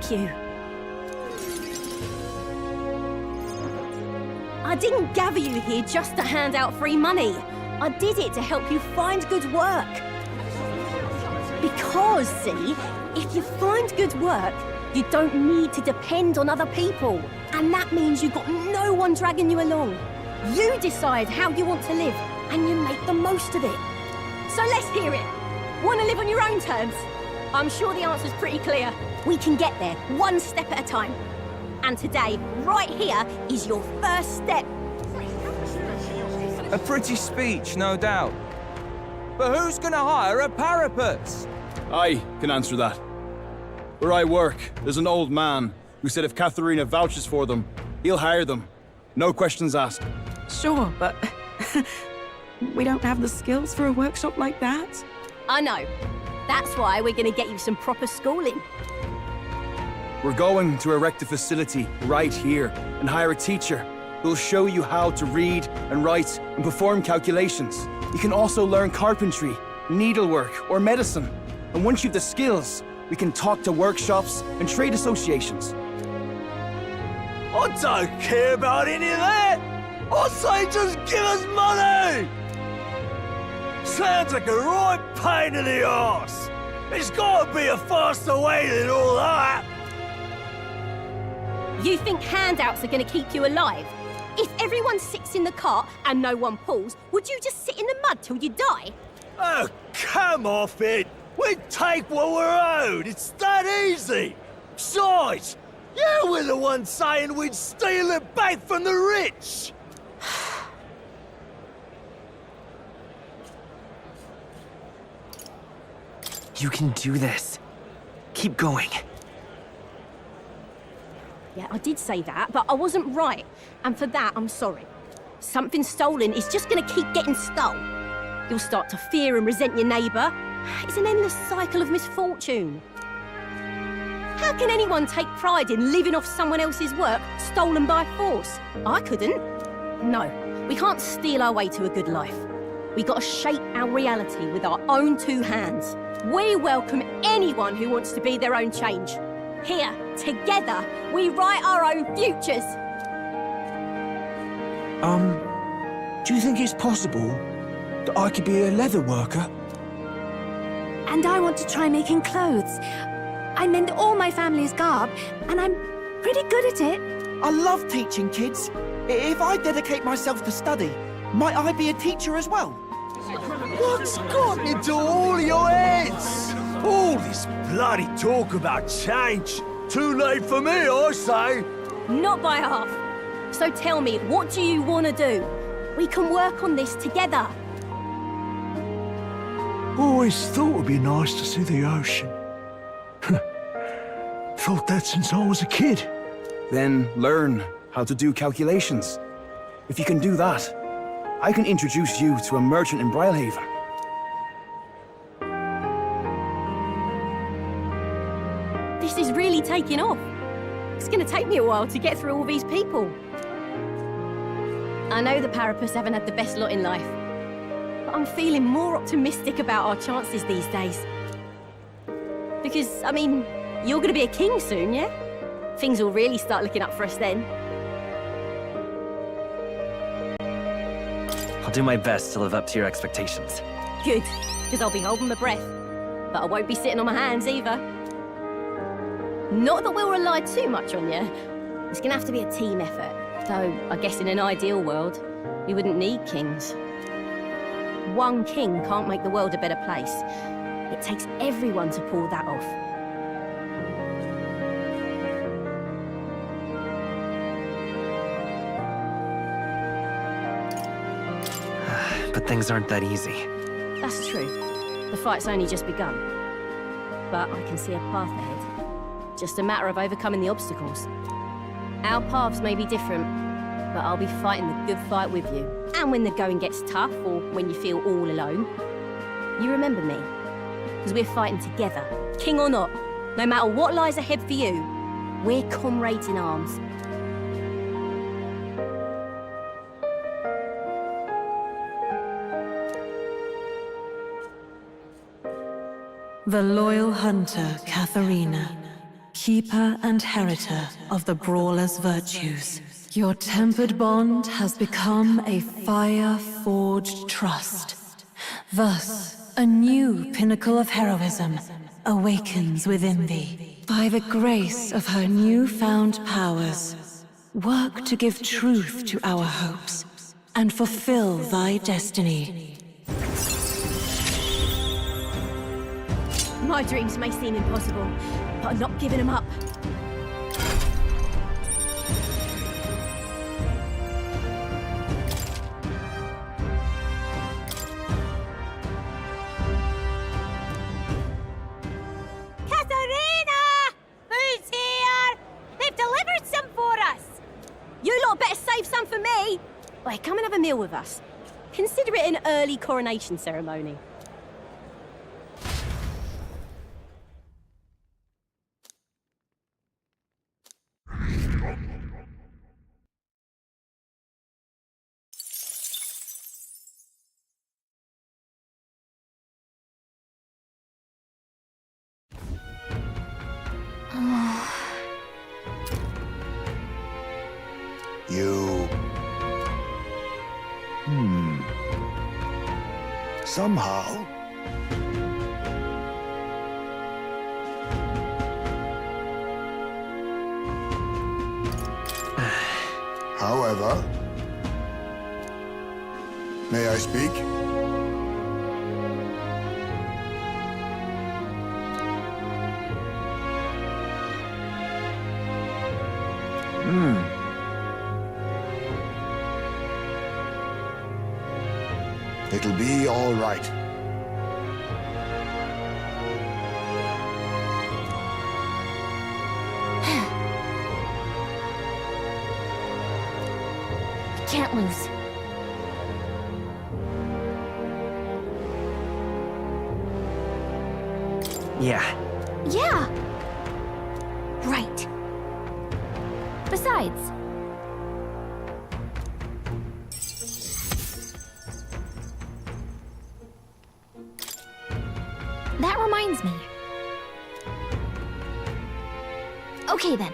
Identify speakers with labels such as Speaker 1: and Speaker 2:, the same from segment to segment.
Speaker 1: help you. I didn't gather you here just to hand out free money. I did it to help you find good work. Because, see, if you find good work, you don't need to depend on other people. And that means you've got no one dragging you along. You decide how you want to live, and you make the most of it. So let's hear it. Want to live on your own terms? I'm sure the answer's pretty clear. We can get there, one step at a time. And today, right here, is your first step.
Speaker 2: A pretty speech, no doubt. But who's gonna hire a parapet?
Speaker 3: I can answer that. Where I work, there's an old man who said if Katharina vouches for them, he'll hire them. No questions asked.
Speaker 4: Sure, but we don't have the skills for a workshop like that.
Speaker 1: I know. That's why we're going to get you some proper schooling.
Speaker 3: We're going to erect a facility right here and hire a teacher who'll show you how to read and write and perform calculations. You can also learn carpentry, needlework, or medicine. And once you've the skills, we can talk to workshops and trade associations.
Speaker 5: I don't care about any of that! I say just give us money! Sounds like a right pain in the arse. There's gotta be a faster way than all that!
Speaker 1: You think handouts are going to keep you alive? If everyone sits in the cart and no one pulls, would you just sit in the mud till you die?
Speaker 5: Oh, come off it! We take what we're owed! It's that easy! Besides, you were the one saying we'd steal it back from the rich!
Speaker 6: You can do this. Keep going.
Speaker 1: Yeah, I did say that, but I wasn't right. And for that, I'm sorry. Something stolen is just going to keep getting stole. You'll start to fear and resent your neighbour. It's an endless cycle of misfortune. How can anyone take pride in living off someone else's work stolen by force? I couldn't. No, we can't steal our way to a good life. We got to shape our reality with our own two hands. We welcome anyone who wants to be their own change. Here, together, we write our own futures.
Speaker 7: Do you think it's possible that I could be a leather worker?
Speaker 8: And I want to try making clothes. I mend all my family's garb, and I'm pretty good at it.
Speaker 7: I love teaching kids. If I dedicate myself to study, might I be a teacher as well?
Speaker 5: What's got into all your heads? All this bloody talk about change. Too late for me, I say.
Speaker 1: Not by half. So tell me, what do you want to do? We can work on this together.
Speaker 5: Always thought it'd be nice to see the ocean. Thought that since I was a kid.
Speaker 3: Then learn how to do calculations. If you can do that, I can introduce you to a merchant in Brylehaven.
Speaker 1: This is really taking off. It's going to take me a while to get through all these people. I know the Parapus haven't had the best lot in life, but I'm feeling more optimistic about our chances these days. Because, I mean, you're going to be a king soon, yeah? Things will really start looking up for us then.
Speaker 6: I'll do my best to live up to your expectations.
Speaker 1: Good, because I'll be holding my breath. But I won't be sitting on my hands either. Not that we'll rely too much on you. It's going to have to be a team effort. Though, I guess in an ideal world, we wouldn't need kings. One king can't make the world a better place. It takes everyone to pull that off.
Speaker 6: But things aren't that easy.
Speaker 1: That's true. The fight's only just begun. But I can see a path ahead. Just a matter of overcoming the obstacles. Our paths may be different, but I'll be fighting the good fight with you. And when the going gets tough, or when you feel all alone, you remember me. Because we're fighting together, king or not. No matter what lies ahead for you, we're comrades in arms.
Speaker 4: The loyal hunter, Katharina.
Speaker 9: keeper and heriter of the Brawler's virtues. Your tempered bond has become a fire-forged trust. Thus, a new pinnacle of heroism awakens within thee. By the grace of her newfound powers, work to give truth to our hopes and fulfill thy destiny.
Speaker 1: My dreams may seem impossible, but I'm not giving them up. Katharina! Who's here? They've delivered some for us! You lot better save some for me! Wait, come and have a meal with us. Consider it an early coronation ceremony.
Speaker 5: You... Somehow... However... May I speak? It'll be all right.
Speaker 8: Can't lose.
Speaker 6: Yeah.
Speaker 8: Yeah! Right. Besides... That reminds me. Okay then.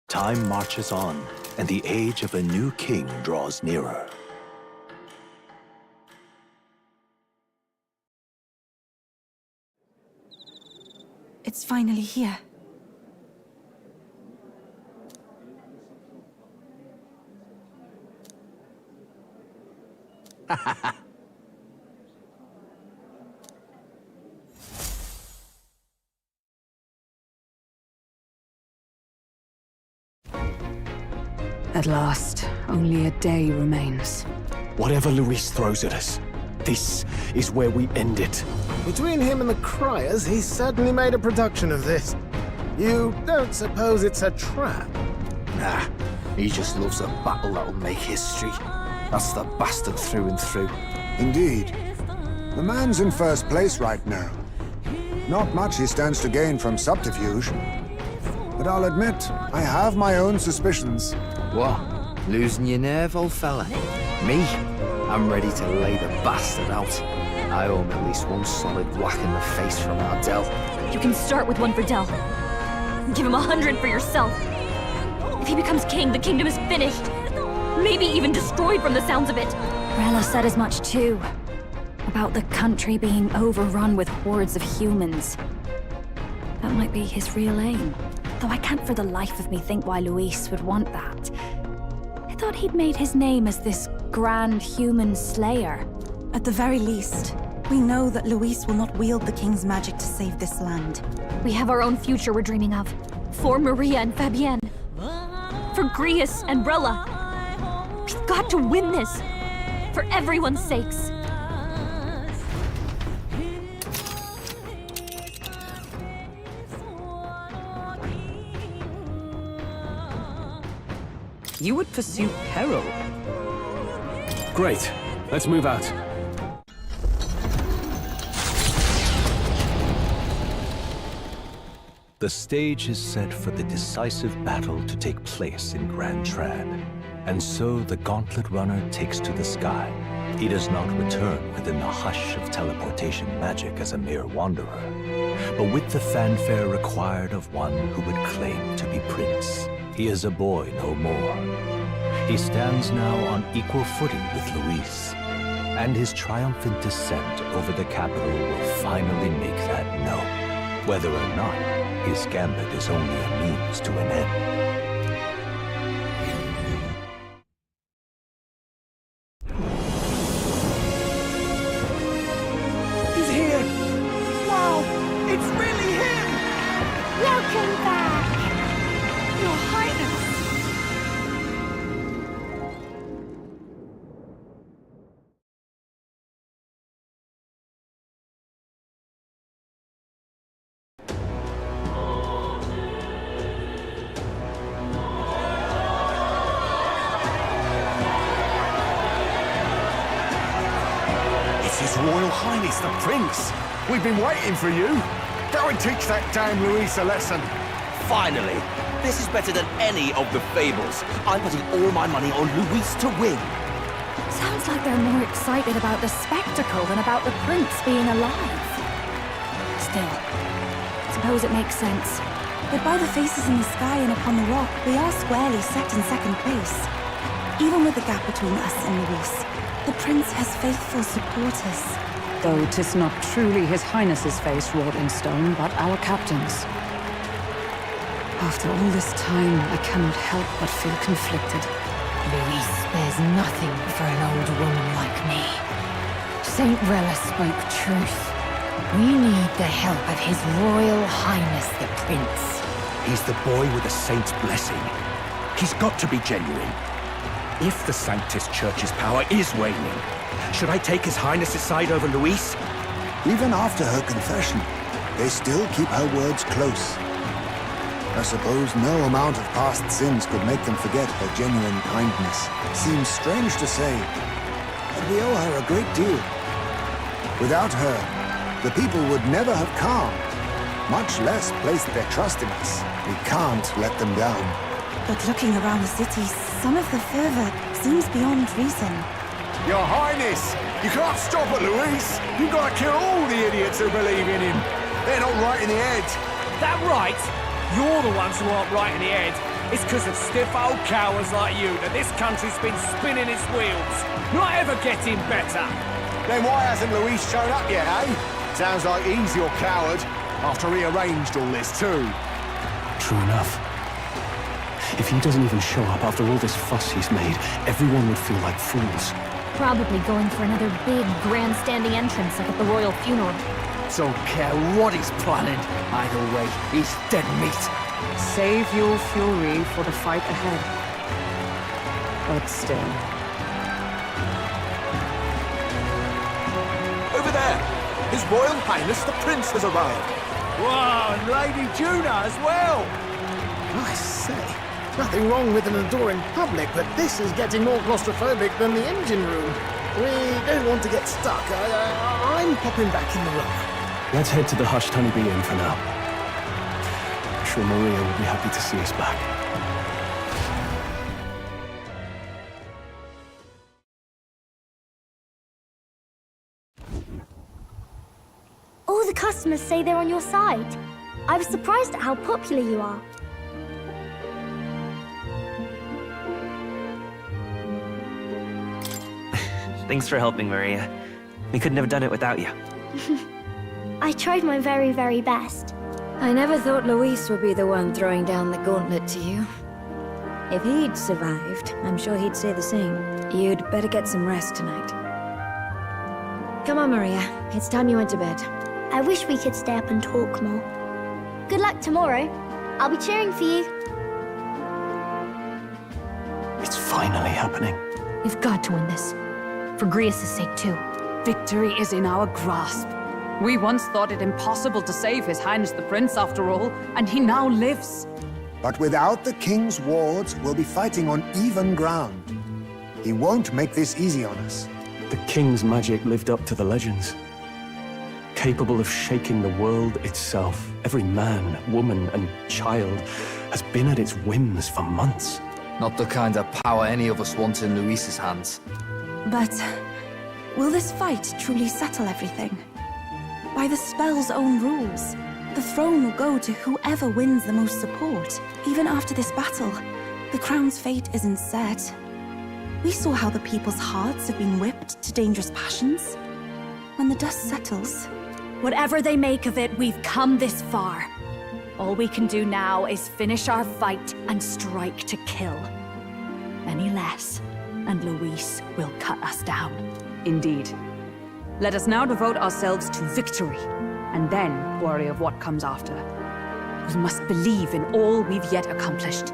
Speaker 10: Time marches on, and the age of a new king draws nearer.
Speaker 4: It's finally here.
Speaker 9: At last, only a day remains.
Speaker 10: Whatever Luis throws at us, this is where we end it.
Speaker 11: Between him and the Criers, he's certainly made a production of this. You don't suppose it's a trap?
Speaker 7: Nah, he just loves a battle that'll make history. That's the bastard through and through.
Speaker 5: Indeed. The man's in first place right now. Not much he stands to gain from subterfuge. But I'll admit, I have my own suspicions.
Speaker 7: What? Losing your nerve, old fella? Me? I'm ready to lay the bastard out. I owe him at least one solid whack in the face from Ardell.
Speaker 8: You can start with one for Del. Give him 100 for yourself. If he becomes king, the kingdom is finished. Maybe even destroyed from the sounds of it.
Speaker 12: Rella said as much too. About the country being overrun with hordes of humans. That might be his real aim. Though I can't for the life of me think why Luis would want that. I thought he'd made his name as this grand human slayer.
Speaker 4: At the very least, we know that Luis will not wield the king's magic to save this land.
Speaker 8: We have our own future we're dreaming of. For Maria and Fabienne. For Grius and Rella. We've got to win this. For everyone's sakes.
Speaker 6: You would pursue peril?
Speaker 3: Great. Let's move out.
Speaker 10: The stage is set for the decisive battle to take place in Grand Trad. And so the Gauntlet Runner takes to the sky,
Speaker 5: He does not return within the hush of teleportation magic as a mere wanderer, but with the fanfare required of one who would claim to be prince. He is a boy no more. He stands now on equal footing with Luis, and his triumphant descent over the capital will finally make that known, whether or not his gambit is only a means to an end.
Speaker 1: Welcome back! Your Highness!
Speaker 10: It's His Royal Highness the Prince. We've been waiting for you. Go and teach that damn Luis a lesson.
Speaker 13: Finally! This is better than any of the fables. I'm putting all my money on Luis to win.
Speaker 12: Sounds like they're more excited about the spectacle than about the prince being alive. Still, suppose it makes sense.
Speaker 4: But by the faces in the sky and upon the rock, we are squarely set in second place. Even with the gap between us and Luis, the prince has faithful supporters.
Speaker 14: Though 'tis not truly His Highness's face wrought in stone, but our captain's. After all this time, I cannot help but feel conflicted.
Speaker 15: Luis spares nothing for an old woman like me. Saint Rella spoke truth. We need the help of His Royal Highness the Prince.
Speaker 10: He's the boy with the saint's blessing. He's got to be genuine. If the Sanctus Church's power is waning, should I take His Highness's side over Luis?
Speaker 16: Even after her confession, they still keep her words close. I suppose no amount of past sins could make them forget her genuine kindness. Seems strange to say, but we owe her a great deal. Without her, the people would never have calmed, much less placed their trust in us. We can't let them down.
Speaker 4: But looking around the city, some of the fervor seems beyond reason.
Speaker 10: Your Highness, you can't stop at Luis. You've got to kill all the idiots who believe in him. They're not right in the head.
Speaker 5: That right? You're the ones who aren't right in the head. It's because of stiff old cowards like you that this country's been spinning its wheels. Not ever getting better.
Speaker 10: Then why hasn't Luis shown up yet, eh? Sounds like he's your coward, after he arranged all this too.
Speaker 17: True enough. If he doesn't even show up after all this fuss he's made, everyone would feel like fools.
Speaker 8: Probably going for another big, grandstanding entrance like at the royal funeral.
Speaker 7: Don't care what he's planning. Either way, he's dead meat.
Speaker 14: Save your fury for the fight ahead. But still.
Speaker 5: Over there! His Royal Highness the Prince has arrived. Wow, and Lady Juna as well!
Speaker 11: I say, nothing wrong with an adoring public, but this is getting more claustrophobic than the engine room. We don't want to get stuck. I'm popping back in the room.
Speaker 17: Let's head to the hushed honeybee inn for now. I'm sure Maria will be happy to see us back.
Speaker 18: All the customers say they're on your side. I was surprised at how popular you are.
Speaker 6: Thanks for helping, Maria. We couldn't have done it without you.
Speaker 18: I tried my very, very best.
Speaker 12: I never thought Luis would be the one throwing down the gauntlet to you. If he'd survived, I'm sure he'd say the same. You'd better get some rest tonight. Come on, Maria. It's time you went to bed.
Speaker 18: I wish we could stay up and talk more. Good luck tomorrow. I'll be cheering for you.
Speaker 17: It's finally happening.
Speaker 8: You've got to win this. For Grius' sake, too.
Speaker 14: Victory is in our grasp. We once thought it impossible to save His Highness the Prince, after all, and he now lives.
Speaker 16: But without the king's wards, we'll be fighting on even ground. He won't make this easy on us.
Speaker 17: The king's magic lived up to the legends. Capable of shaking the world itself. Every man, woman, and child has been at its whims for months.
Speaker 7: Not the kind of power any of us want in Luis's hands.
Speaker 4: But Will this fight truly settle everything? By the spell's own rules, the throne will go to whoever wins the most support. Even after this battle, the crown's fate isn't set. We saw how the people's hearts have been whipped to dangerous passions. When the dust settles...
Speaker 12: Whatever they make of it, we've come this far. All we can do now is finish our fight and strike to kill. Any less, and Luis will cut us down.
Speaker 14: Indeed. Let us now devote ourselves to victory, and then worry of what comes after. We must believe in all we've yet accomplished.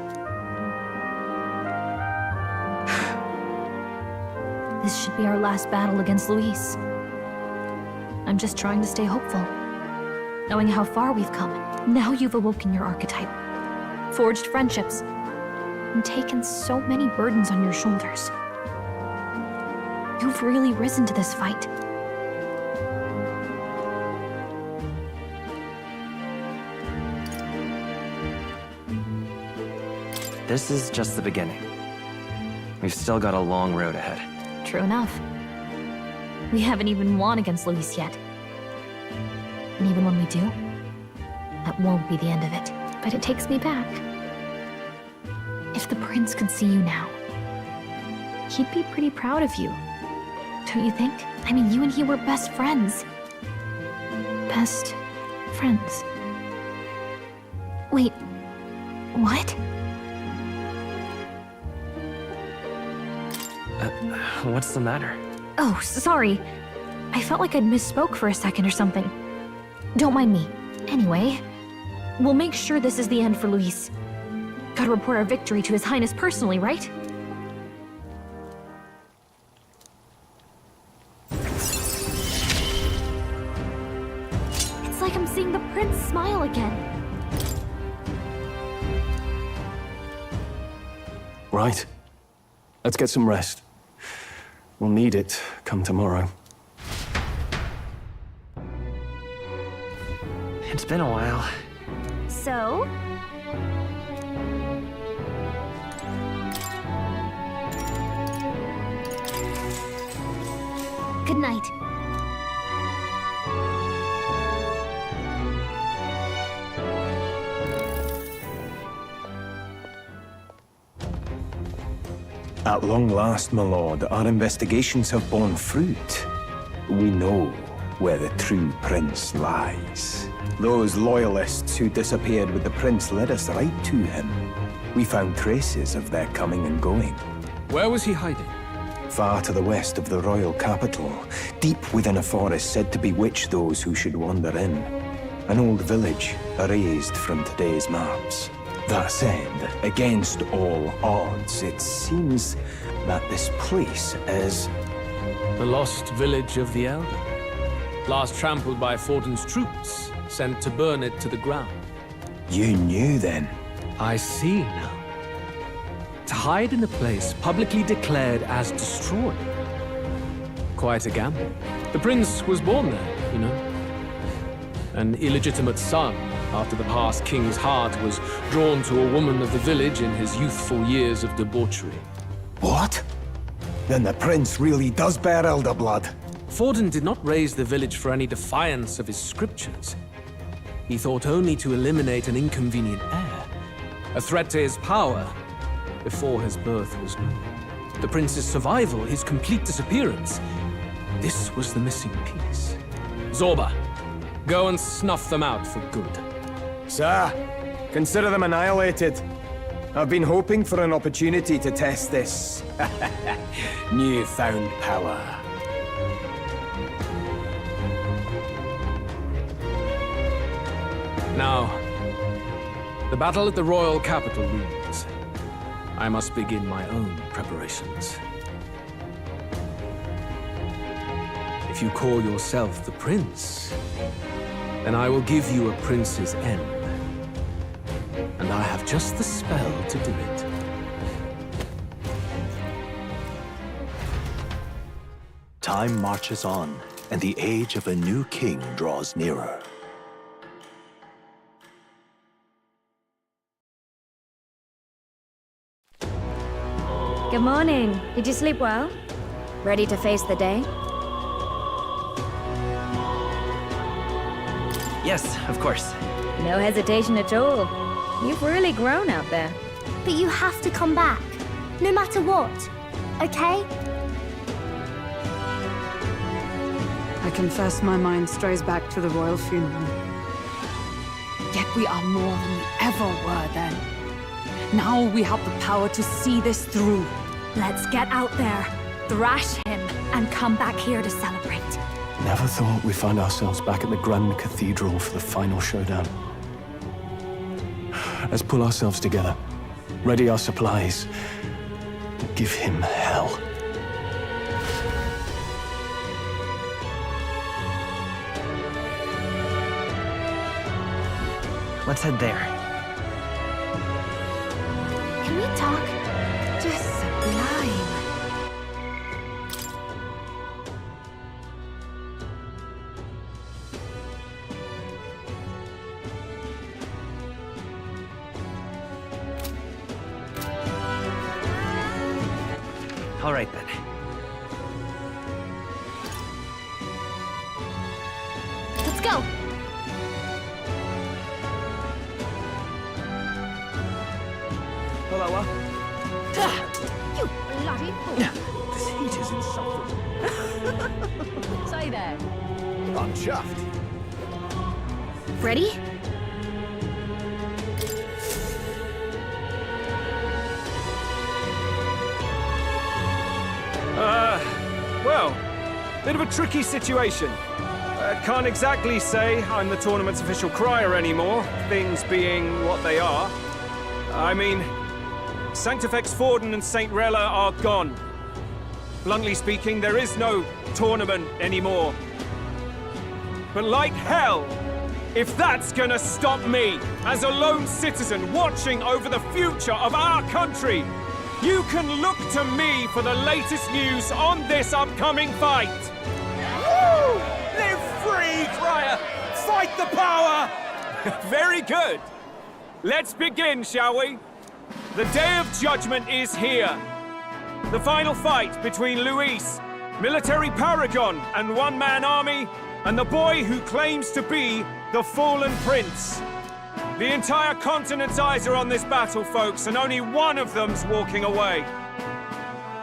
Speaker 8: This should be our last battle against Luis. I'm just trying to stay hopeful. Knowing how far we've come, now you've awoken your archetype, forged friendships, and taken so many burdens on your shoulders. You've really risen to this fight.
Speaker 6: This is just the beginning. We've still got a long road ahead.
Speaker 8: True enough. We haven't even won against Luis yet. And even when we do, that won't be the end of it. But it takes me back. If the prince could see you now, he'd be pretty proud of you. Don't you think? I mean, you and he were best friends. Best friends. Wait, what?
Speaker 6: What's the matter?
Speaker 8: Oh, sorry. I felt like I'd misspoke for a second or something. Don't mind me. Anyway, we'll make sure this is the end for Luis. Gotta report our victory to His Highness personally, right? It's like I'm seeing the prince smile again.
Speaker 17: Right. Let's get some rest. We'll need it come tomorrow.
Speaker 6: It's been a while.
Speaker 8: So? Good night.
Speaker 10: At long last, my lord, our investigations have borne fruit. We know where the true prince lies. Those loyalists who disappeared with the prince led us right to him. We found traces of their coming and going.
Speaker 19: Where was he hiding?
Speaker 10: Far to the west of the royal capital, deep within a forest said to bewitch those who should wander in. An old village, erased from today's maps. That said, against all odds, it seems that this place is...
Speaker 19: The lost village of the Elder. Last trampled by Fortin's troops, sent to burn it to the ground.
Speaker 10: You knew then?
Speaker 19: I see now. To hide in a place publicly declared as destroyed. Quite a gamble. The prince was born there, you know. An illegitimate son, after the past king's heart was drawn to a woman of the village in his youthful years of debauchery.
Speaker 10: What? Then the prince really does bear elder blood.
Speaker 19: Fortin did not raise the village for any defiance of his scriptures. He thought only to eliminate an inconvenient heir, a threat to his power, before his birth was known. The prince's survival, his complete disappearance, this was the missing piece. Zorba, go and snuff them out for good.
Speaker 10: Sir, consider them annihilated. I've been hoping for an opportunity to test this newfound power.
Speaker 19: Now, the battle at the royal capital looms. I must begin my own preparations. If you call yourself the prince, then I will give you a prince's end. And I have just the spell to do it.
Speaker 20: Time marches on, and the age of a new king draws nearer.
Speaker 12: Good morning. Did you sleep well? Ready to face the day?
Speaker 6: Yes, of course.
Speaker 12: No hesitation at all. You've really grown out there.
Speaker 18: But you have to come back, no matter what, okay?
Speaker 14: I confess my mind strays back to the royal funeral. Yet we are more than we ever were then. Now we have the power to see this through.
Speaker 12: Let's get out there, thrash him, and come back here to celebrate.
Speaker 17: Never thought we'd find ourselves back at the Grand Cathedral for the final showdown. Let's pull ourselves together, ready our supplies, and give him hell.
Speaker 6: Let's head there.
Speaker 12: Can we talk? Just sublime.
Speaker 6: All right, then.
Speaker 8: Let's go.
Speaker 2: Hello,
Speaker 8: You bloody fool.
Speaker 2: This heat is insufferable.
Speaker 8: Say there.
Speaker 11: I'm chuffed.
Speaker 1: Ready?
Speaker 2: Well, bit of a tricky situation. Can't exactly say I'm the tournament's official crier anymore, things being what they are. I mean, Sanctifex Forden and St. Rella are gone. Bluntly speaking, there is no tournament anymore. But like hell, if that's gonna stop me, as a lone citizen watching over the future of our country, you can look to me for the latest news on this upcoming fight. Woo! Live free, crier! Fight the power! Very good. Let's begin, shall we? The Day of Judgment is here. The final fight between Luis, military paragon and one-man army, and the boy who claims to be the fallen prince. The entire continent's eyes are on this battle, folks, and only one of them's walking away.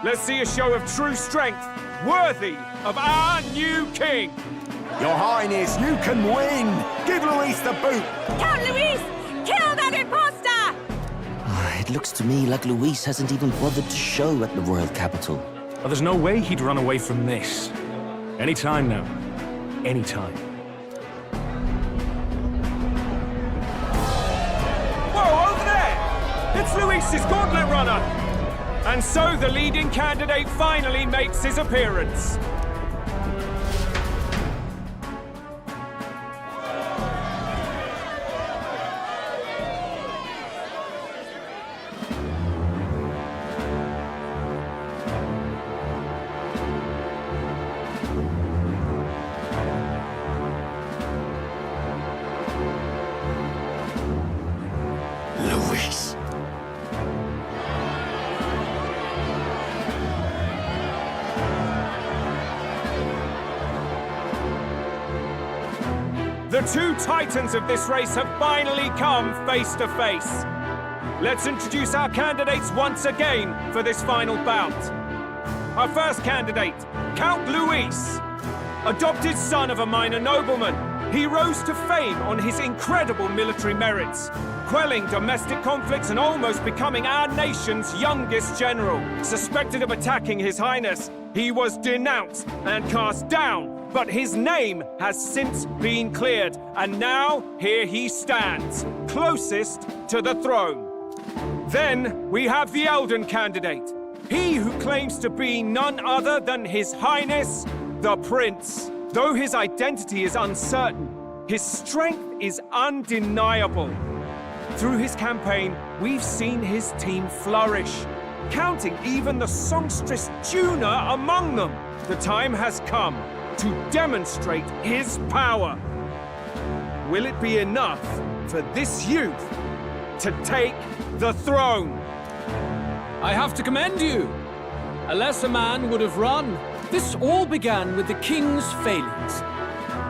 Speaker 2: Let's see a show of true strength, worthy of our new king.
Speaker 5: Your Highness, you can win! Give Luis the boot!
Speaker 1: Count Luis! Kill that imposter!
Speaker 13: It looks to me like Luis hasn't even bothered to show at the royal capital.
Speaker 17: Well, there's no way he'd run away from this. Anytime now. Anytime.
Speaker 2: Whoa, over there! It's Luis's gauntlet runner! And so the leading candidate finally makes his appearance.
Speaker 13: Luis.
Speaker 2: The two titans of this race have finally come face to face. Let's introduce our candidates once again for this final bout. Our first candidate, Count Luis. Adopted son of a minor nobleman, he rose to fame on his incredible military merits, quelling domestic conflicts and almost becoming our nation's youngest general. Suspected of attacking His Highness, he was denounced and cast down, but his name has since been cleared, and now here he stands, closest to the throne. Then we have the Elden candidate, he who claims to be none other than His Highness, the Prince. Though his identity is uncertain, his strength is undeniable. Through his campaign, we've seen his team flourish, counting even the songstress Juna among them. The time has come to demonstrate his power. Will it be enough for this youth to take the throne?
Speaker 19: I have to commend you. A lesser man would have run. This all began with the king's failings.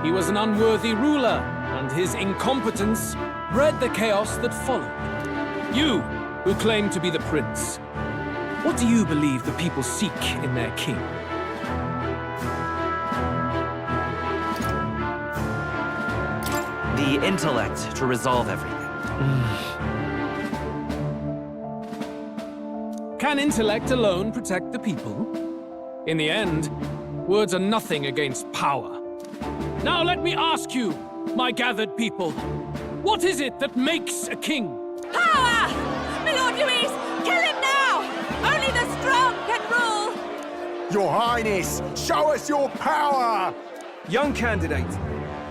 Speaker 19: He was an unworthy ruler, and his incompetence bred the chaos that followed. You, who claim to be the prince, what do you believe the people seek in their king?
Speaker 6: The intellect to resolve everything.
Speaker 19: Can intellect alone protect the people? In the end, words are nothing against power. Now let me ask you, my gathered people, what is it that makes a king?
Speaker 21: Power! My Lord Louis, kill him now! Only the strong can rule!
Speaker 5: Your Highness, show us your power!
Speaker 2: Young candidate,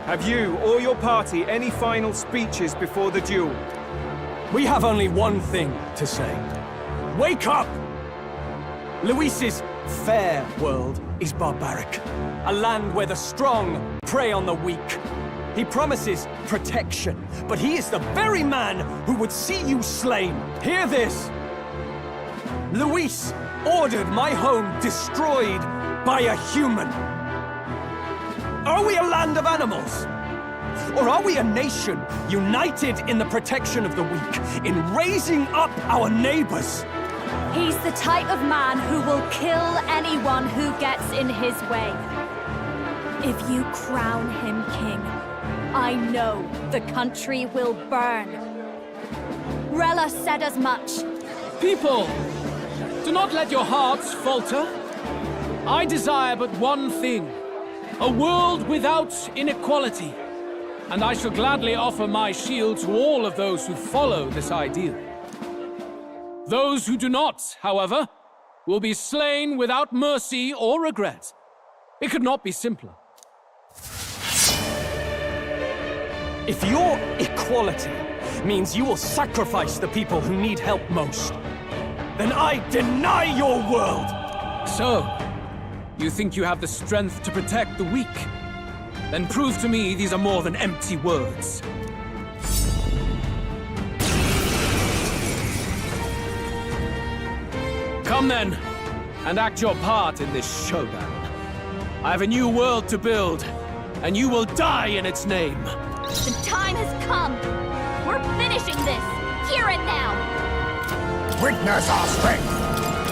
Speaker 2: have you or your party any final speeches before the duel?
Speaker 17: We have only one thing to say. Wake up! Luis's fair world is barbaric. A land where the strong prey on the weak. He promises protection, but he is the very man who would see you slain. Hear this! Luis ordered my home destroyed by a human. Are we a land of animals? Or are we a nation united in the protection of the weak, in raising up our neighbors?
Speaker 12: He's the type of man who will kill anyone who gets in his way. If you crown him king, I know the country will burn. Rella said as much.
Speaker 19: People, do not let your hearts falter. I desire but one thing, a world without inequality. And I shall gladly offer my shield to all of those who follow this ideal. Those who do not, however, will be slain without mercy or regret. It could not be simpler.
Speaker 17: If your equality means you will sacrifice the people who need help most, then I deny your world!
Speaker 19: So, you think you have the strength to protect the weak? Then prove to me these are more than empty words. Come then, and act your part in this showdown. I have a new world to build, and you will die in its name.
Speaker 8: The time has come. We're finishing this, here and now.
Speaker 5: Witness our strength!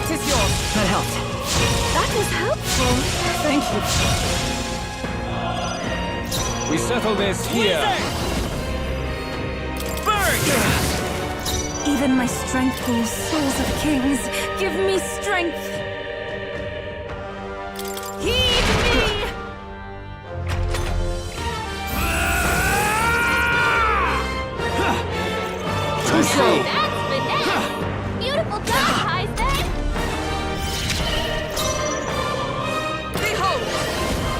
Speaker 14: It is yours.
Speaker 6: That helped.
Speaker 4: That was helpful.
Speaker 14: Thank you.
Speaker 19: We settle this here.
Speaker 4: Even my strength pulls souls of kings. Give me strength.
Speaker 21: Heed me!
Speaker 5: Too slow!
Speaker 8: That's finesse! Beautiful job, Heisman!
Speaker 21: Behold!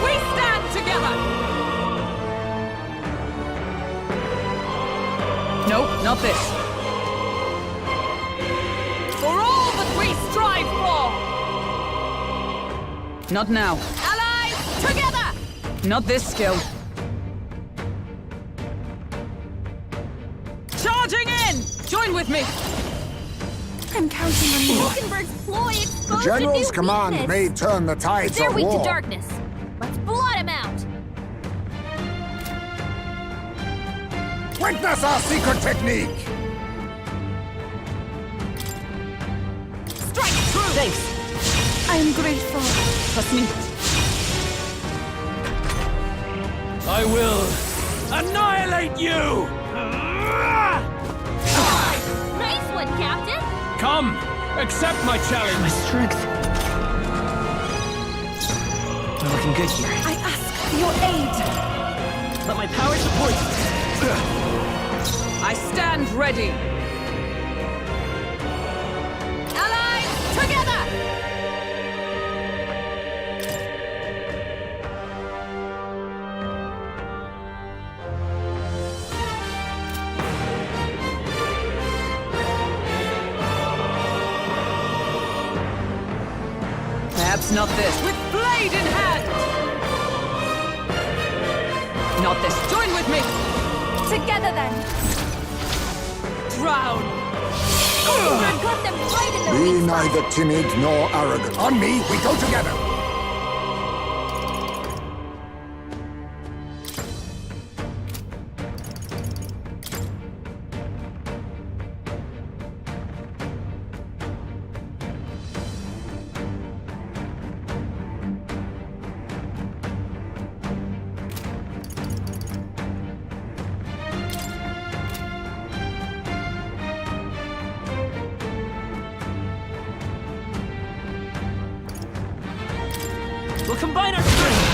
Speaker 21: We stand together!
Speaker 14: No, not this.
Speaker 21: For all that we strive for!
Speaker 14: Not now.
Speaker 21: Allies, together!
Speaker 14: Not this skill. Charging in! Join with me!
Speaker 4: I'm counting on you.
Speaker 8: Hülkenberg's ploy
Speaker 16: The
Speaker 8: exposed
Speaker 16: General's
Speaker 8: a new
Speaker 16: command
Speaker 8: weakness.
Speaker 16: may turn the tides
Speaker 8: They're
Speaker 16: of
Speaker 8: weak
Speaker 16: war.
Speaker 8: to darkness. Let's blot him out.
Speaker 5: Witness our secret technique!
Speaker 21: Strike true!
Speaker 14: Thanks.
Speaker 4: I am grateful.
Speaker 14: Trust me.
Speaker 19: I will annihilate you!
Speaker 8: Nice one, Captain.
Speaker 19: Come, accept my challenge.
Speaker 6: My strength. We're looking good here.
Speaker 4: I ask for your aid.
Speaker 6: Let my power support you.
Speaker 14: I stand ready.
Speaker 21: Allies, together!
Speaker 14: Perhaps not this.
Speaker 21: With blade in hand!
Speaker 14: Not this. Join with me!
Speaker 12: Together then.
Speaker 21: Drown!
Speaker 8: Hülkenberg got them right in the
Speaker 16: Be
Speaker 8: weak spot.
Speaker 16: neither timid nor arrogant.
Speaker 5: On me, we go together!
Speaker 17: We'll combine our strength!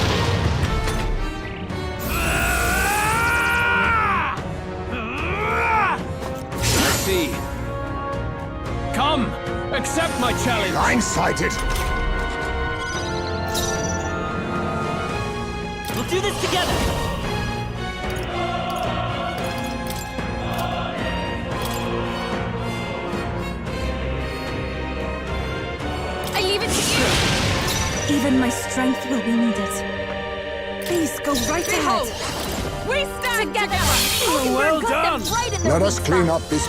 Speaker 2: I see. Come, accept my challenge.
Speaker 16: Blindsided.
Speaker 17: We'll do this together!
Speaker 4: I leave it to you! Even my strength will be needed. Please, go right ahead.
Speaker 21: We stand together!
Speaker 2: Oh, well done!
Speaker 16: Let us clean up this...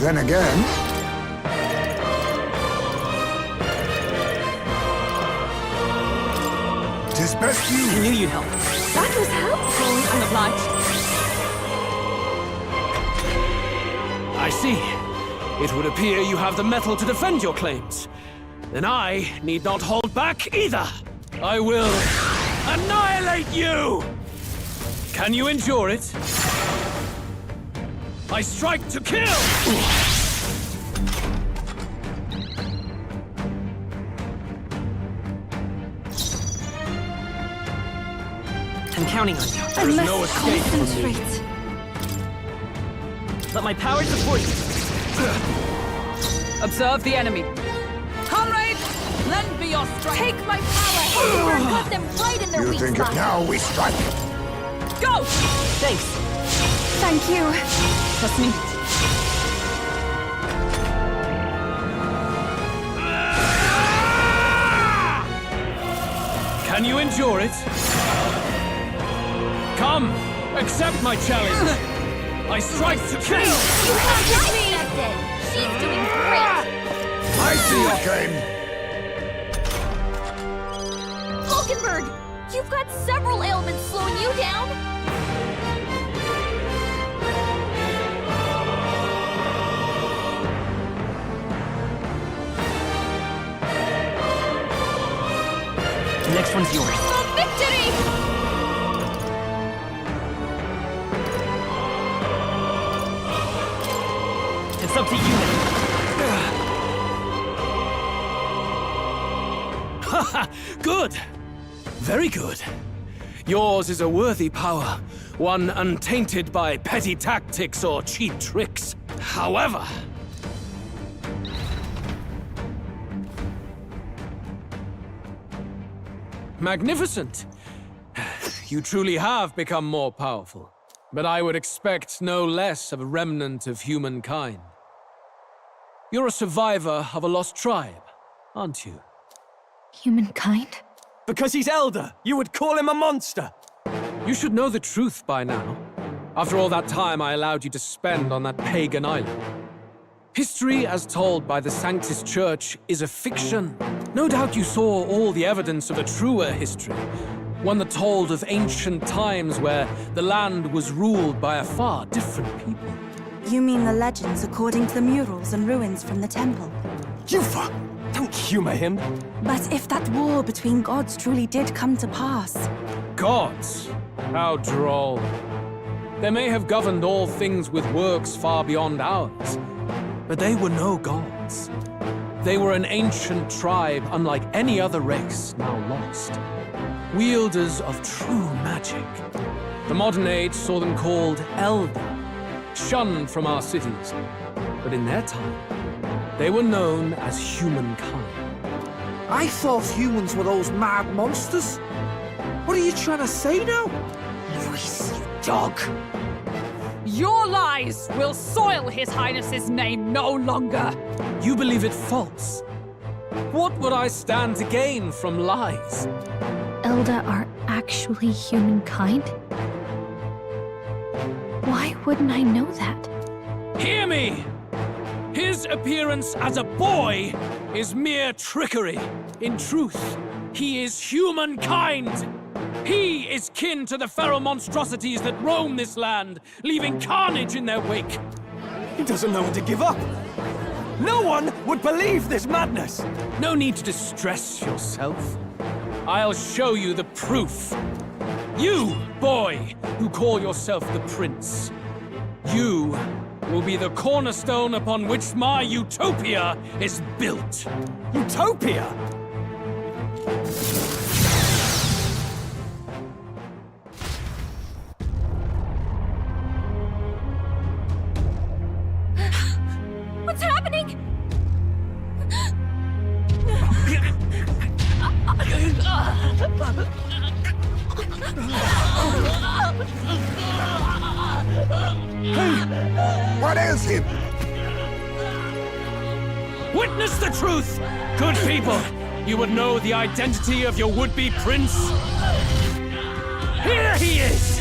Speaker 16: Then again... Tis best you...
Speaker 17: I knew you'd help.
Speaker 4: That was helpful.
Speaker 21: I'm obliged.
Speaker 19: I see. It would appear you have the mettle to defend your claims. Then I need not hold back either. I will annihilate you! Can you endure it? I strike to kill!
Speaker 17: I'm counting on you.
Speaker 19: There is no escape from me.
Speaker 17: Let my power support you.
Speaker 21: Observe the enemy. Comrades, lend me your strength. Take my power.
Speaker 18: We're cut them right in their
Speaker 16: You
Speaker 18: weak
Speaker 16: think
Speaker 18: spot.
Speaker 16: if now we strike...
Speaker 21: Go!
Speaker 17: Thanks.
Speaker 4: Thank you.
Speaker 17: Trust me.
Speaker 2: Can you endure it? Come, accept my challenge. I strike to kill!
Speaker 18: You have what we expected. She's doing great.
Speaker 16: I see your game.
Speaker 18: Falkenberg, you've got several ailments slowing you down.
Speaker 17: The next one's yours.
Speaker 21: For victory!
Speaker 17: It's up to you
Speaker 19: now. Good! Very good. Yours is a worthy power, one untainted by petty tactics or cheap tricks. However... Magnificent! You truly have become more powerful. But I would expect no less of a remnant of humankind. You're a survivor of a lost tribe, aren't you?
Speaker 8: Humankind?
Speaker 17: Because he's elder, you would call him a monster!
Speaker 19: You should know the truth by now. After all that time I allowed you to spend on that pagan island. History, as told by the Sanctus Church, is a fiction. No doubt you saw all the evidence of a truer history. One that told of ancient times where the land was ruled by a far different people.
Speaker 4: You mean the legends according to the murals and ruins from the temple?
Speaker 17: Yufa! Don't humor him!
Speaker 4: But if that war between gods truly did come to pass...
Speaker 19: Gods? How droll. They may have governed all things with works far beyond ours, but they were no gods. They were an ancient tribe unlike any other race now lost. Wielders of true magic. The modern age saw them called Elder, shunned from our cities. But in their time, they were known as humankind.
Speaker 7: I thought humans were those mad monsters. What are you trying to say now?
Speaker 21: Luis, you dog! Your lies will soil His Highness's name no longer!
Speaker 19: You believe it false? What would I stand to gain from lies?
Speaker 8: Elda are actually humankind? Why wouldn't I know that?
Speaker 19: Hear me! His appearance as a boy is mere trickery. In truth, he is humankind. He is kin to the feral monstrosities that roam this land, leaving carnage in their wake.
Speaker 17: He doesn't know when to give up. No one would believe this madness.
Speaker 19: No need to distress yourself. I'll show you the proof. You, boy, who call yourself the prince. You will be the cornerstone upon which my utopia is built.
Speaker 17: Utopia?
Speaker 1: What's happening?
Speaker 16: What ails him?
Speaker 19: Witness the truth! Good people, you would know the identity of your would-be prince. Here he is!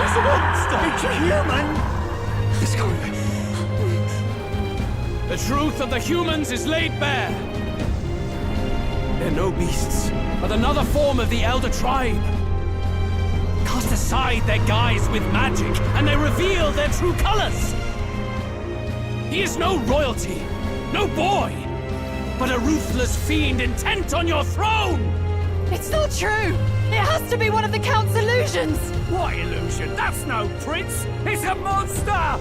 Speaker 5: It's a monster! It's a human!
Speaker 17: It's gone.
Speaker 19: The truth of the humans is laid bare. They're no beasts, but another form of the Elder Tribe. Cast aside their guise with magic, and they reveal their true colors. He is no royalty, no boy, but a ruthless fiend intent on your throne!
Speaker 21: It's not true! It has to be one of the Count's illusions!
Speaker 2: What illusion? That's no prince! It's a monster!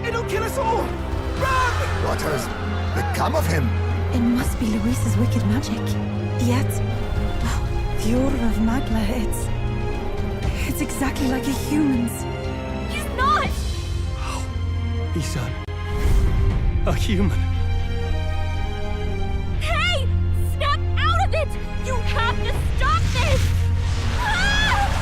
Speaker 2: It'll kill us all! Run!
Speaker 16: What has become of him?
Speaker 4: It must be Luis's wicked magic. Yet, the Order of Magla, it's exactly like a human's.
Speaker 1: He's not!
Speaker 17: He's a human.
Speaker 1: Hey! Snap out of it! You have to stop this! Ah!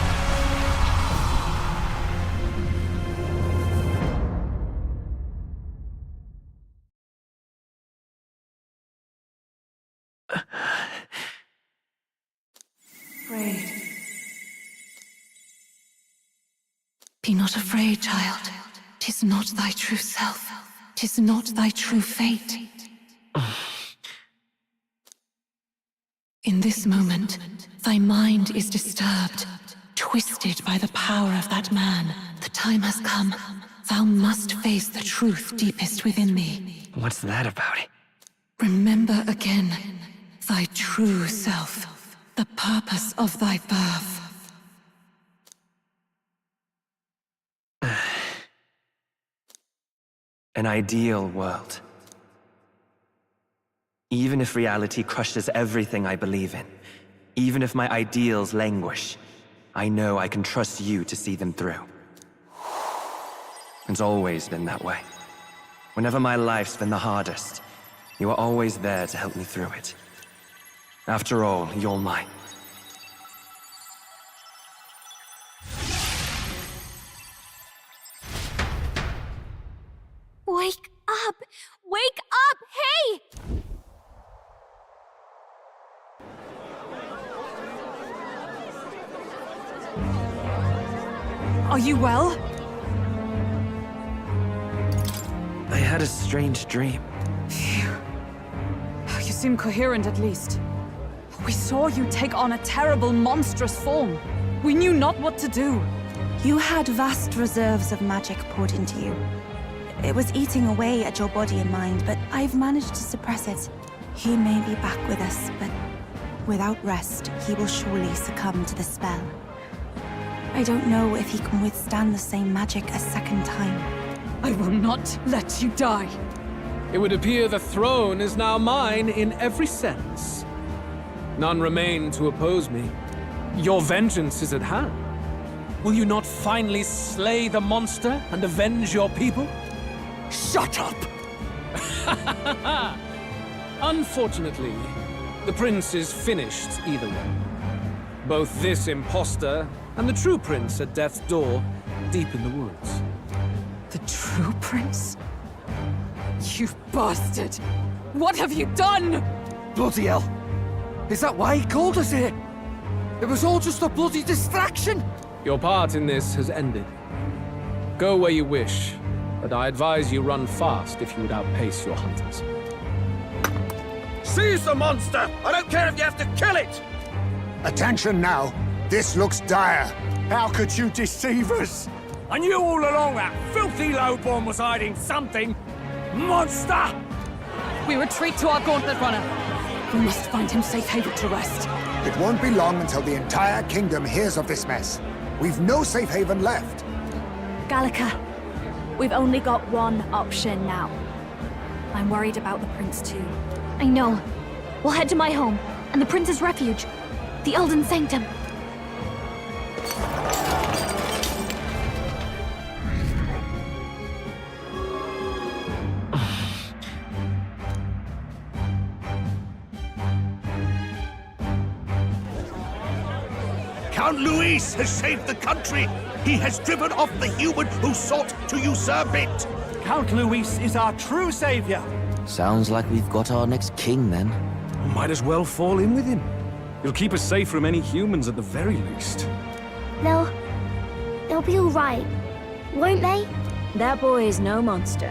Speaker 4: Afraid. Be not afraid, child. 'Tis not thy true self. 'Tis not thy true fate. In this moment, thy mind is disturbed, twisted by the power of that man. The time has come. Thou must face the truth deepest within thee.
Speaker 6: What's that about?
Speaker 4: Remember again thy true self, the purpose of thy birth.
Speaker 6: An ideal world. Even if reality crushes everything I believe in, even if my ideals languish, I know I can trust you to see them through. It's always been that way. Whenever my life's been the hardest, you are always there to help me through it. After all, you're mine.
Speaker 1: Wake up! Wake up! Hey!
Speaker 14: Are you well?
Speaker 6: I had a strange dream.
Speaker 14: Phew. You seem coherent at least. We saw you take on a terrible, monstrous form. We knew not what to do.
Speaker 4: You had vast reserves of magic poured into you. It was eating away at your body and mind, but I've managed to suppress it. He may be back with us, but without rest, he will surely succumb to the spell. I don't know if he can withstand the same magic a second time.
Speaker 14: I will not let you die.
Speaker 19: It would appear the throne is now mine in every sense. None remain to oppose me. Your vengeance is at hand. Will you not finally slay the monster and avenge your people?
Speaker 17: Shut up!
Speaker 19: Unfortunately, the prince is finished either way. Both this imposter and the true prince at death's door, deep in the woods.
Speaker 14: The true prince? You bastard! What have you done?
Speaker 17: Bloody hell! Is that why he called us here? It was all just a bloody distraction!
Speaker 19: Your part in this has ended. Go where you wish, but I advise you run fast if you would outpace your hunters.
Speaker 5: Seize the monster! I don't care if you have to kill it!
Speaker 16: Attention now. This looks dire.
Speaker 5: How could you deceive us? I knew all along that filthy lowborn was hiding something. Monster!
Speaker 21: We retreat to our gauntlet runner.
Speaker 14: We must find him safe haven to rest.
Speaker 16: It won't be long until the entire kingdom hears of this mess. We've no safe haven left.
Speaker 12: Gallica, we've only got one option now. I'm worried about the prince too.
Speaker 8: I know. We'll head to my home, and the prince's refuge, the Elden Sanctum.
Speaker 13: Count Luis has saved the country. He has driven off the human who sought to usurp it.
Speaker 17: Count Luis is our true savior.
Speaker 7: Sounds like we've got our next king, then.
Speaker 19: Might as well fall in with him. He'll keep us safe from any humans at the very least.
Speaker 18: They'll be all right, won't they?
Speaker 12: That boy is no monster.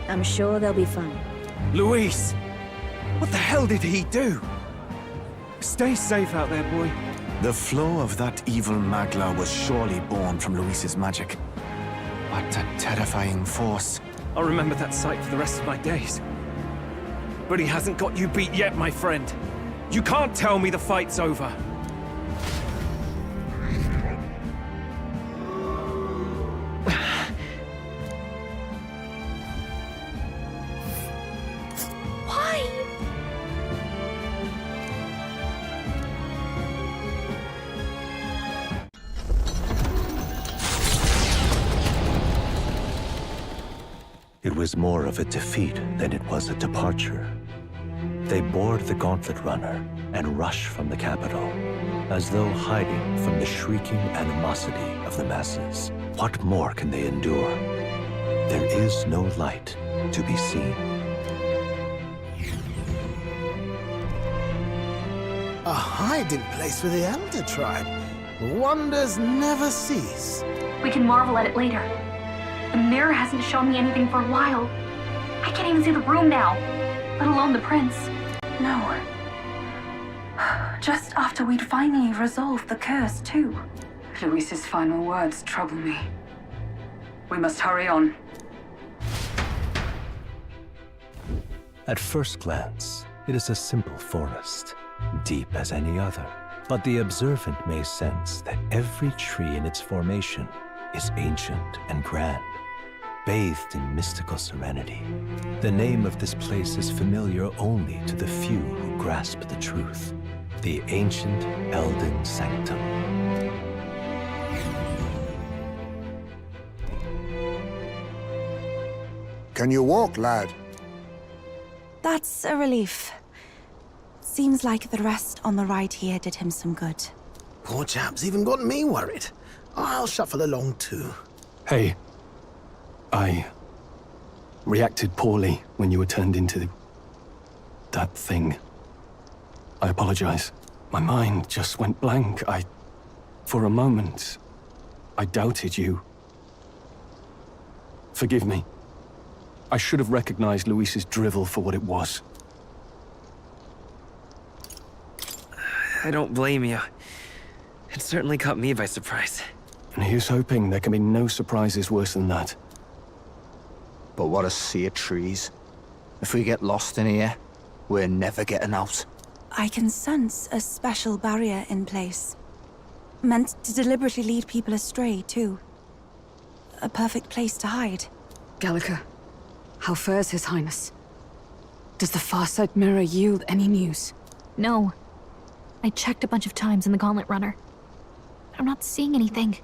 Speaker 12: I'm sure they'll be fine.
Speaker 3: Luis! What the hell did he do? Stay safe out there, boy.
Speaker 10: The flow of that evil Magla was surely born from Luis's magic. What a terrifying force.
Speaker 2: I'll remember that sight for the rest of my days. But he hasn't got you beat yet, my friend. You can't tell me the fight's over.
Speaker 20: It was more of a defeat than it was a departure. They board the gauntlet runner and rush from the capital, as though hiding from the shrieking animosity of the masses. What more can they endure? There is no light to be seen.
Speaker 11: A hiding place for the Elder Tribe. Wonders never cease.
Speaker 8: We can marvel at it later. The mirror hasn't shown me anything for a while. I can't even see the room now, let alone the prince.
Speaker 4: No. Just after we'd finally resolved the curse, too.
Speaker 14: Luis's final words trouble me. We must hurry on.
Speaker 20: At first glance, it is a simple forest, deep as any other. But the observant may sense that every tree in its formation is ancient and grand, bathed in mystical serenity. The name of this place is familiar only to the few who grasp the truth. The ancient Elden Sanctum.
Speaker 16: Can you walk, lad?
Speaker 4: That's a relief. Seems like the rest on the ride here did him some good.
Speaker 11: Poor chap's even got me worried. I'll shuffle along too.
Speaker 17: Hey, I reacted poorly when you were turned into that thing. I apologize. My mind just went blank. For a moment, I doubted you. Forgive me. I should have recognized Luis's drivel for what it was.
Speaker 6: I don't blame you. It certainly caught me by surprise.
Speaker 17: And here's hoping there can be no surprises worse than that.
Speaker 7: But what a sea of trees. If we get lost in here, we're never getting out.
Speaker 4: I can sense a special barrier in place. Meant to deliberately lead people astray, too. A perfect place to hide.
Speaker 14: Gallica, how fares His Highness? Does the Farsight Mirror yield any news?
Speaker 8: No. I checked a bunch of times in the Gauntlet Runner. I'm not seeing anything.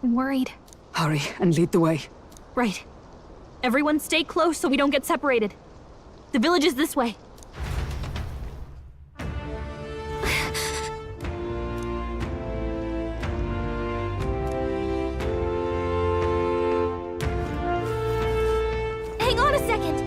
Speaker 8: I'm worried.
Speaker 14: Hurry and lead the way.
Speaker 8: Right. Everyone stay close so we don't get separated. The village is this way.
Speaker 1: Hang on a second!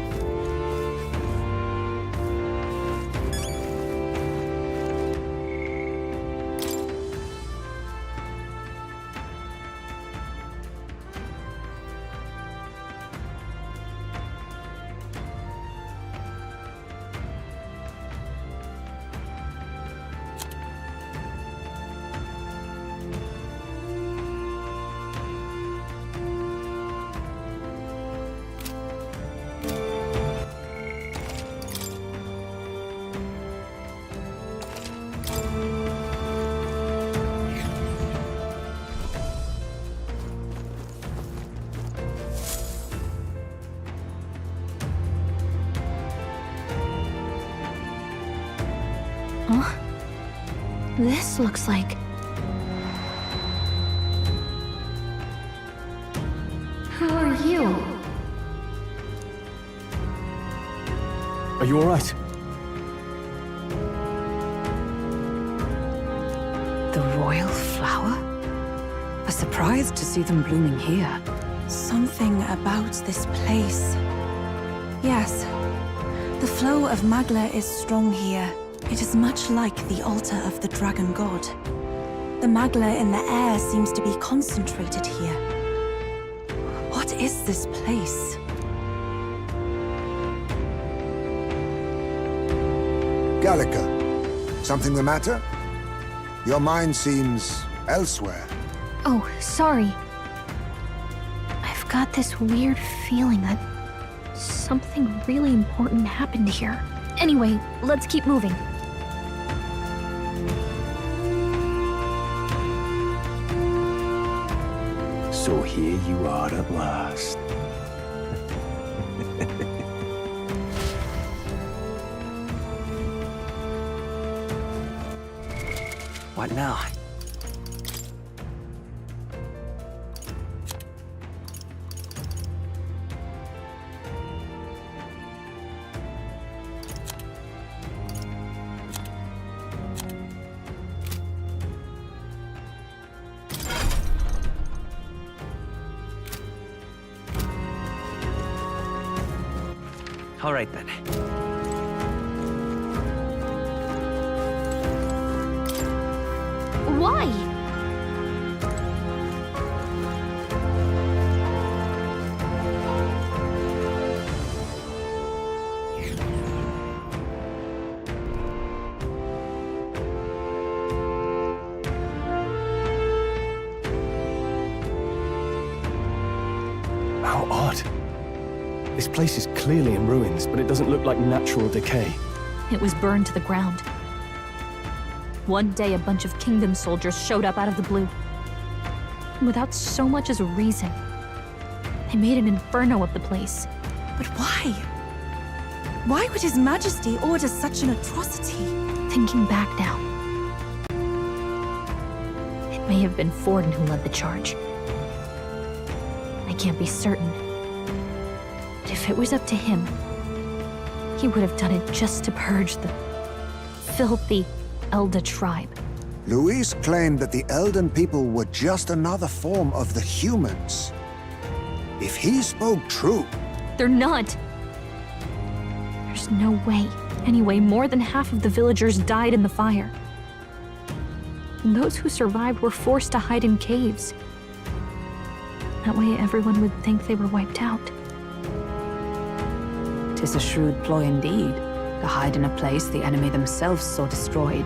Speaker 8: This looks like... How are you?
Speaker 17: Are you alright?
Speaker 14: The royal flower? A surprise to see them blooming here.
Speaker 4: Something about this place. Yes. The flow of Magla is strong here. It is much like the altar of the dragon god. The Magla in the air seems to be concentrated here. What is this place?
Speaker 16: Gallica, something the matter? Your mind seems elsewhere.
Speaker 8: Oh, sorry. I've got this weird feeling that something really important happened here. Anyway, let's keep moving.
Speaker 20: So here you are at last.
Speaker 6: What now? All right then.
Speaker 8: Why?
Speaker 17: How odd. This place is clearly in ruins, but it doesn't look like natural decay.
Speaker 8: It was burned to the ground. One day, a bunch of kingdom soldiers showed up out of the blue. Without so much as a reason. They made an inferno of the place.
Speaker 4: But why? Why would His Majesty order such an atrocity?
Speaker 8: Thinking back now, it may have been Forden who led the charge. I can't be certain. But if it was up to him, he would have done it just to purge the filthy Elda tribe.
Speaker 16: Luis claimed that the Elden people were just another form of the humans. If he spoke true...
Speaker 8: They're not. There's no way. Anyway, more than half of the villagers died in the fire. And those who survived were forced to hide in caves. That way everyone would think they were wiped out.
Speaker 14: 'Tis a shrewd ploy indeed, to hide in a place the enemy themselves saw destroyed.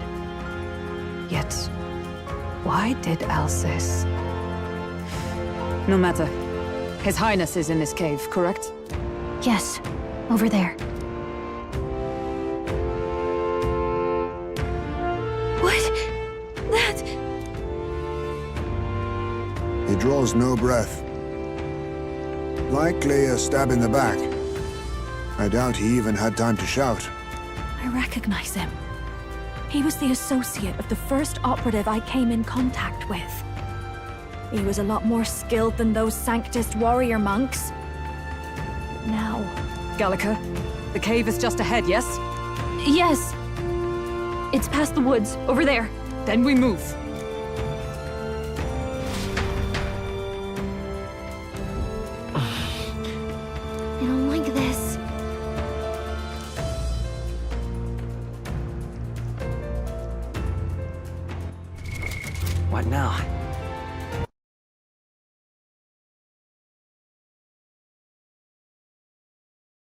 Speaker 14: Yet, why did Alcest? No matter. His Highness is in this cave, correct?
Speaker 8: Yes, over there.
Speaker 4: What? That...
Speaker 16: He draws no breath. Likely a stab in the back. I doubt he even had time to shout.
Speaker 4: I recognize him. He was the associate of the first operative I came in contact with. He was a lot more skilled than those Sanctist warrior monks. Now...
Speaker 14: Gallica, the cave is just ahead, yes?
Speaker 8: Yes. It's past the woods, over there.
Speaker 14: Then we move.
Speaker 8: I don't like this.
Speaker 6: What now?